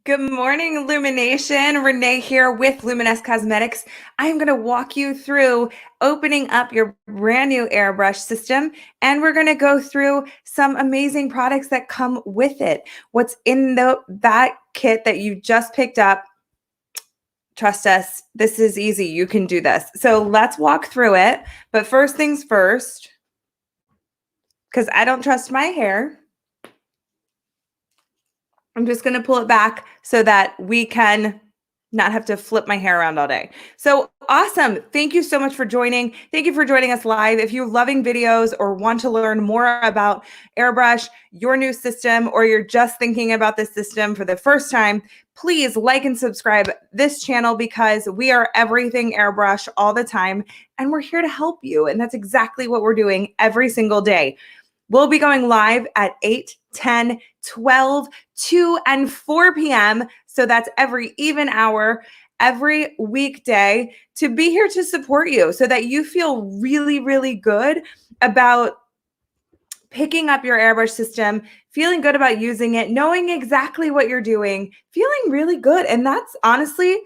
Good morning, Illumination. Renee here with LUMINESS Cosmetics. I'm going to walk you through opening up your brand new airbrush system, and we're going to go through some amazing products that come with it. What's in that kit that you just picked up? Trust us, this is easy. You can do this. So let's walk through it. But first things first, because I don't trust my hair, I'm just going to pull it back so that we can not have to flip my hair around all day. So awesome. Thank you so much for joining. Thank you for joining us live. If you're loving videos or want to learn more about Airbrush, your new system, or you're just thinking about this system for the first time, please like and subscribe this channel because we are everything Airbrush all the time, and we're here to help you. And that's exactly what we're doing every single day. We'll be going live at 8, 10, 12, 2, and 4 p.m. So that's every even hour, every weekday, to be here to support you so that you feel really, really good about picking up your airbrush system, feeling good about using it, knowing exactly what you're doing, feeling really good. And that's honestly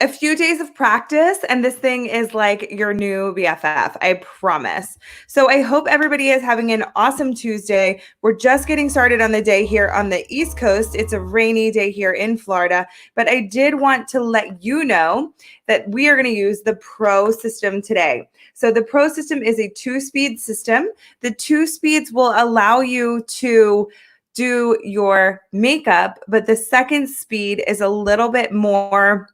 a few days of practice, and this thing is like your new BFF, I promise. So I hope everybody is having an awesome Tuesday. We're just getting started on the day here on the East Coast. It's a rainy day here in Florida, but I did want to let you know that we are going to use the Pro system today. So the Pro system is a 2-speed system. The 2 speeds will allow you to do your makeup, but the second speed is a little bit more,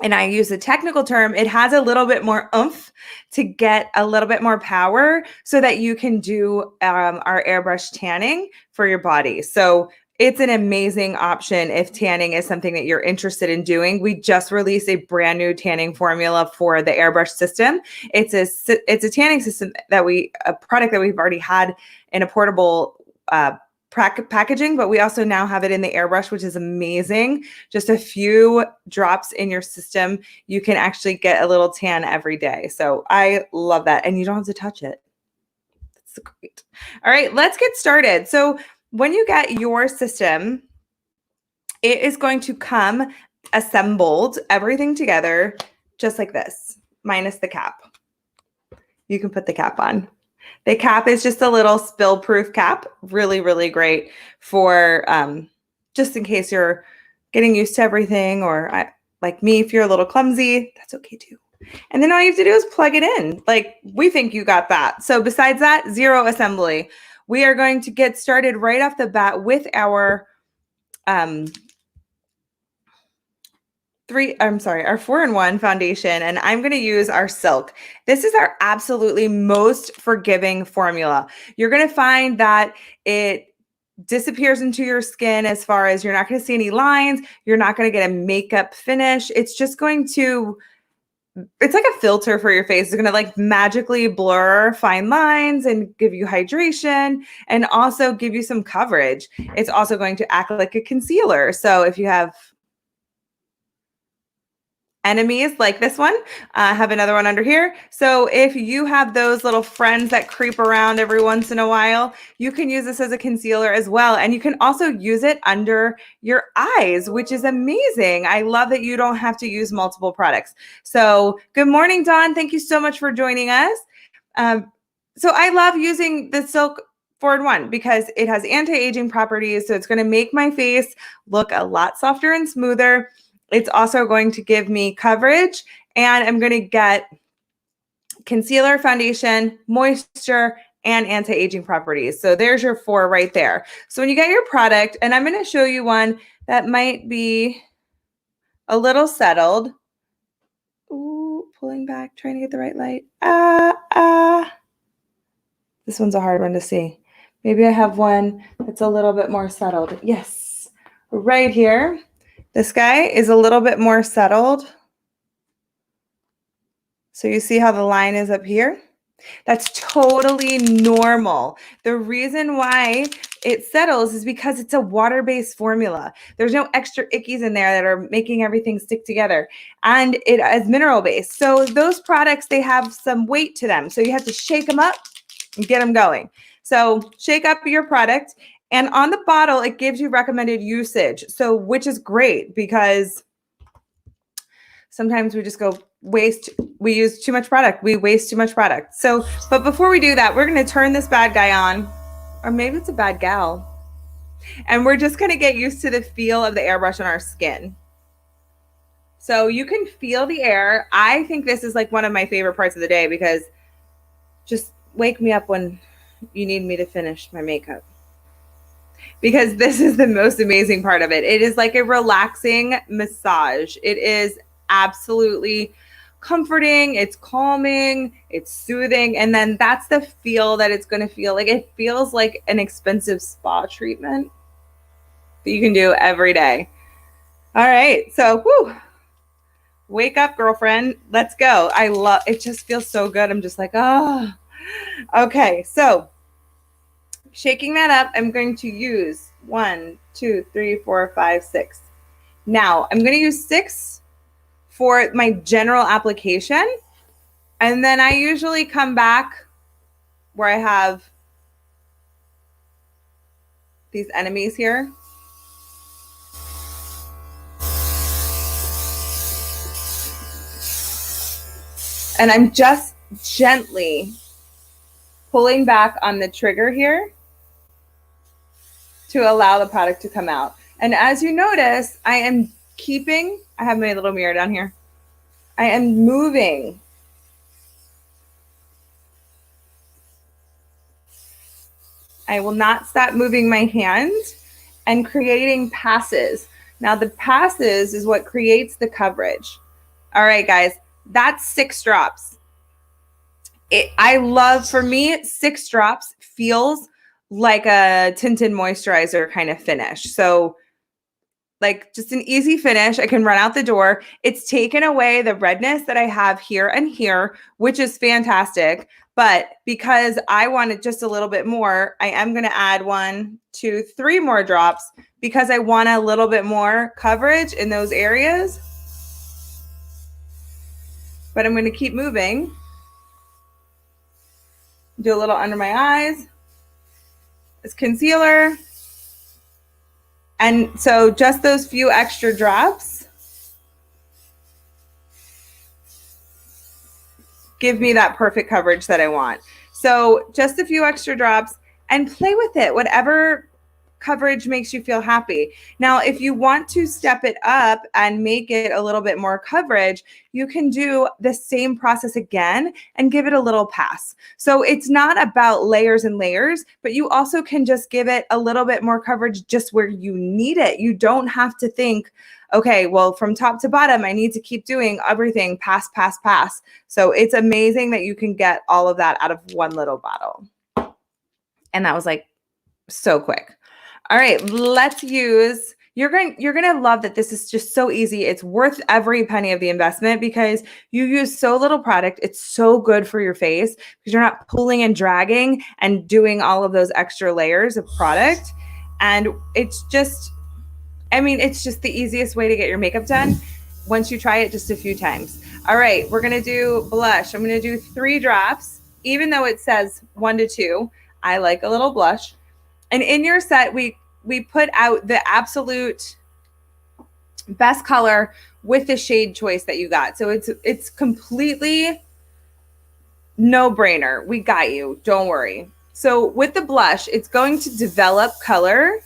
and I use a technical term, it has a little bit more oomph to get a little bit more power so that you can do our airbrush tanning for your body. So it's an amazing option if tanning is something that you're interested in doing. We just released a brand new tanning formula for the airbrush system. It's a tanning system a product that we've already had in a portable packaging, but we also now have it in the airbrush, which is amazing. Just a few drops in your system, you can actually get a little tan every day. So I love that. And you don't have to touch it. That's great. All right, let's get started. So when you get your system, it is going to come assembled, everything together, just like this, minus the cap. You can put the cap on. The cap is just a little spill-proof cap. Really, really great for just in case you're getting used to everything, or like me, if you're a little clumsy, that's okay too. And then all you have to do is plug it in. Like, we think you got that. So besides that, zero assembly. We are going to get started right off the bat with our our 4-in-1 foundation, and I'm going to use our Silk. This is our absolutely most forgiving formula. You're going to find that it disappears into your skin as far as you're not going to see any lines. You're not going to get a makeup finish. It's just going to, it's like a filter for your face. It's going to like magically blur fine lines and give you hydration and also give you some coverage. It's also going to act like a concealer. So if you have enemies like this one, have another one under here. So if you have those little friends that creep around every once in a while, you can use this as a concealer as well. And you can also use it under your eyes, which is amazing. I love that you don't have to use multiple products. So good morning, Dawn. Thank you so much for joining us. So I love using the Silk 4-in-1 because it has anti-aging properties. So it's going to make my face look a lot softer and smoother. It's also going to give me coverage, and I'm going to get concealer, foundation, moisture, and anti-aging properties. So there's your 4 right there. So when you get your product, and I'm going to show you one that might be a little settled. Ooh, pulling back, trying to get the right light. This one's a hard one to see. Maybe I have one that's a little bit more settled. Yes, right here. This guy is a little bit more settled. So you see how the line is up here? That's totally normal. The reason why it settles is because it's a water-based formula. There's no extra ickies in there that are making everything stick together. And it is mineral-based. So those products, they have some weight to them. So you have to shake them up and get them going. So shake up your product. And on the bottle, it gives you recommended usage. So, which is great because sometimes we just go we use too much product. We waste too much product. So, but before we do that, we're going to turn this bad guy on, or maybe it's a bad gal. And we're just going to get used to the feel of the airbrush on our skin. So you can feel the air. I think this is like one of my favorite parts of the day because just wake me up when you need me to finish my makeup. Because this is the most amazing part of it. It is like a relaxing massage. It is absolutely comforting, it's calming, it's soothing, and then that's the feel that it's going to feel like. It feels like an expensive spa treatment that you can do every day. All right, so wake up, girlfriend, let's go. I love it. Just feels so good. I'm just like, oh, okay. So shaking that up, I'm going to use 1, 2, 3, 4, 5, 6. Now I'm going to use 6 for my general application. And then I usually come back where I have these enemies here. And I'm just gently pulling back on the trigger here to allow the product to come out. And as you notice, I am keeping, I have my little mirror down here. I am moving. I will not stop moving my hand and creating passes. Now the passes is what creates the coverage. All right, guys, that's 6 drops. I love, for me, 6 drops feels like a tinted moisturizer kind of finish. So like just an easy finish. I can run out the door. It's taken away the redness that I have here and here, which is fantastic. But because I wanted just a little bit more, I am going to add 1, 2, 3 more drops because I want a little bit more coverage in those areas. But I'm going to keep moving. Do a little under my eyes. It's concealer. And so just those few extra drops give me that perfect coverage that I want. So just a few extra drops and play with it, whatever coverage makes you feel happy. Now, if you want to step it up and make it a little bit more coverage, you can do the same process again and give it a little pass. So it's not about layers and layers, but you also can just give it a little bit more coverage just where you need it. You don't have to think, okay, well, from top to bottom, I need to keep doing everything pass, pass, pass. So it's amazing that you can get all of that out of one little bottle. And that was like so quick. All right, let's use, you're going to love that this is just so easy. It's worth every penny of the investment because you use so little product. It's so good for your face because you're not pulling and dragging and doing all of those extra layers of product. And it's just, I mean, it's just the easiest way to get your makeup done once you try it just a few times. All right, we're going to do blush. I'm going to do 3 drops, even though it says 1 to 2. I like a little blush. And in your set, we put out the absolute best color with the shade choice that you got. So it's completely no-brainer. We got you. Don't worry. So with the blush, it's going to develop color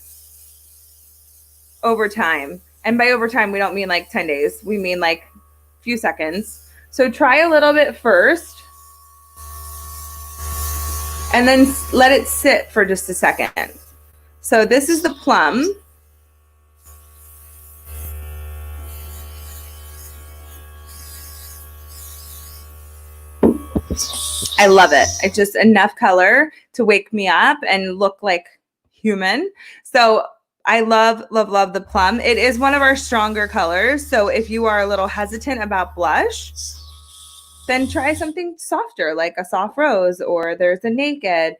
over time. And by over time, we don't mean like 10 days. We mean like a few seconds. So try a little bit first. And then let it sit for just a second. So this is the plum. I love it. It's just enough color to wake me up and look like human. So I love, love, love the plum. It is one of our stronger colors. So if you are a little hesitant about blush, then try something softer like a soft rose, or there's a naked.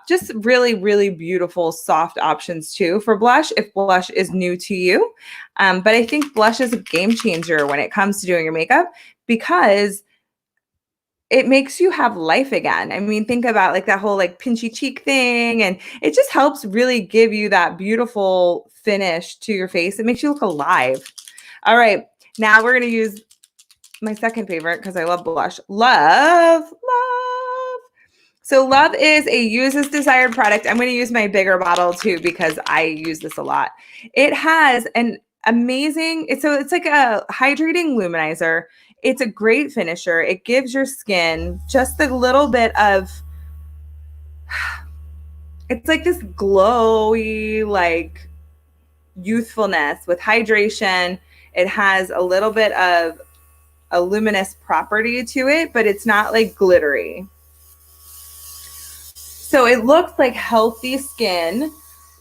Just really, really beautiful soft options too for blush if blush is new to you. But I think blush is a game changer when it comes to doing your makeup because it makes you have life again. I mean, think about like that whole like pinchy cheek thing, and it just helps really give you that beautiful finish to your face. It makes you look alive. All right, now we're going to use my second favorite because I love blush. Love. So Love is a use as desired product. I'm going to use my bigger bottle too because I use this a lot. It has an amazing, it's like a hydrating luminizer. It's a great finisher. It gives your skin just a little bit of, it's like this glowy, like youthfulness with hydration. It has a little bit of a luminous property to it, but it's not like glittery. So it looks like healthy skin.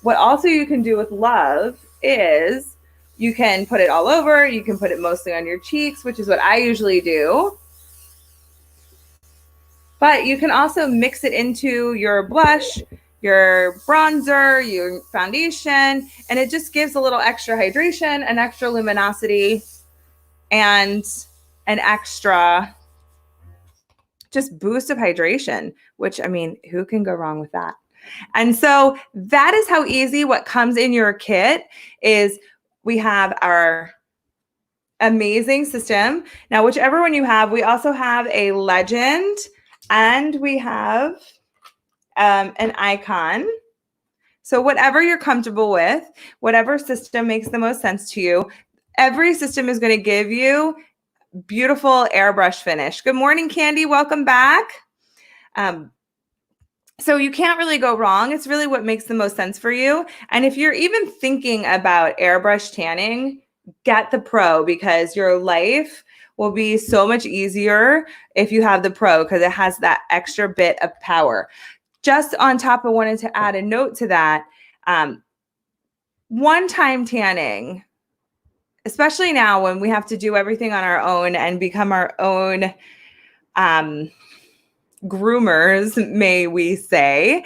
What also you can do with Love is you can put it all over. You can put it mostly on your cheeks, which is what I usually do. But you can also mix it into your blush, your bronzer, your foundation, and it just gives a little extra hydration, an extra luminosity, and an extra just boost of hydration, which, I mean, who can go wrong with that? And so that is how easy what comes in your kit is. We have our amazing system. Now, whichever one you have, we also have a Legend and we have an Icon. So whatever you're comfortable with, whatever system makes the most sense to you, every system is going to give you beautiful airbrush finish. Good morning, Candy. Welcome back. So you can't really go wrong. It's really what makes the most sense for you. And if you're even thinking about airbrush tanning, get the Pro because your life will be so much easier if you have the Pro because it has that extra bit of power. Just on top, I wanted to add a note to that. One-time tanning, especially now when we have to do everything on our own and become our own groomers, may we say,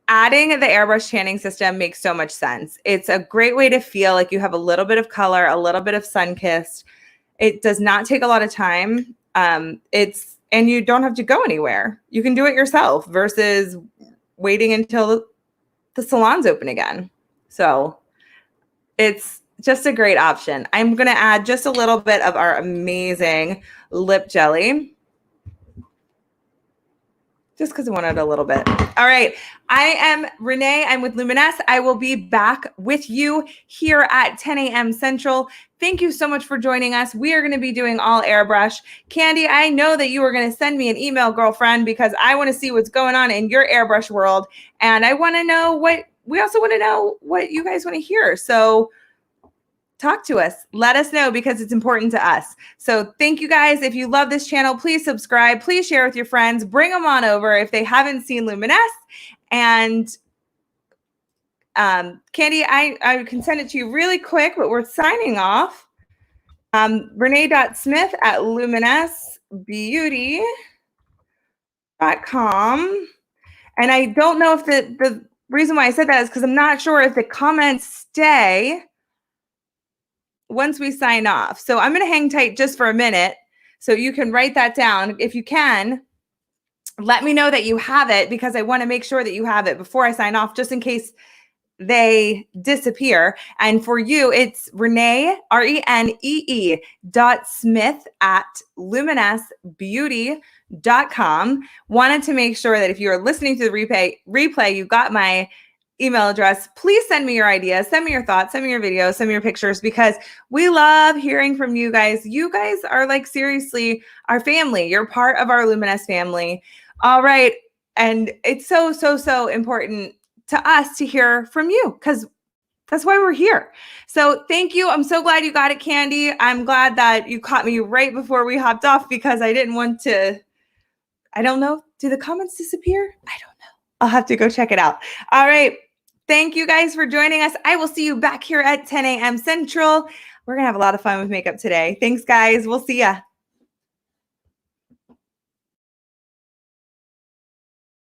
adding the airbrush tanning system makes so much sense. It's a great way to feel like you have a little bit of color, a little bit of sun-kissed. It does not take a lot of time. And you don't have to go anywhere. You can do it yourself versus waiting until the salon's open again. So it's just a great option. I'm going to add just a little bit of our amazing lip jelly. Just because I wanted a little bit. All right. I am Renee. I'm with Luminess. I will be back with you here at 10 a.m. Central. Thank you so much for joining us. We are going to be doing all airbrush. Candy, I know that you were going to send me an email, girlfriend, because I want to see what's going on in your airbrush world. And I want to know we also want to know what you guys want to hear. So talk to us. Let us know because it's important to us. So thank you guys. If you love this channel, please subscribe. Please share with your friends. Bring them on over if they haven't seen Luminess. And Candy, I can send it to you really quick, but we're signing off. Renee.smith@luminessbeauty.com. And I don't know if the reason why I said that is because I'm not sure if the comments stay once we sign off. So I'm going to hang tight just for a minute so you can write that down. If you can, let me know that you have it because I want to make sure that you have it before I sign off, just in case they disappear. And for you, it's Renee, RENEE .smith@luminessbeauty.com. Wanted to make sure that if you are listening to the replay, you got my email address. Please send me your ideas, send me your thoughts, send me your videos, send me your pictures, because we love hearing from you guys. You guys are like seriously our family. You're part of our Luminess family. All right. And it's so, so, so important to us to hear from you because that's why we're here. So thank you. I'm so glad you got it, Candy. I'm glad that you caught me right before we hopped off because I didn't want to, I don't know. Do the comments disappear? I don't know. I'll have to go check it out. All right. Thank you guys for joining us. I will see you back here at 10 a.m. Central. We're going to have a lot of fun with makeup today. Thanks, guys. We'll see ya.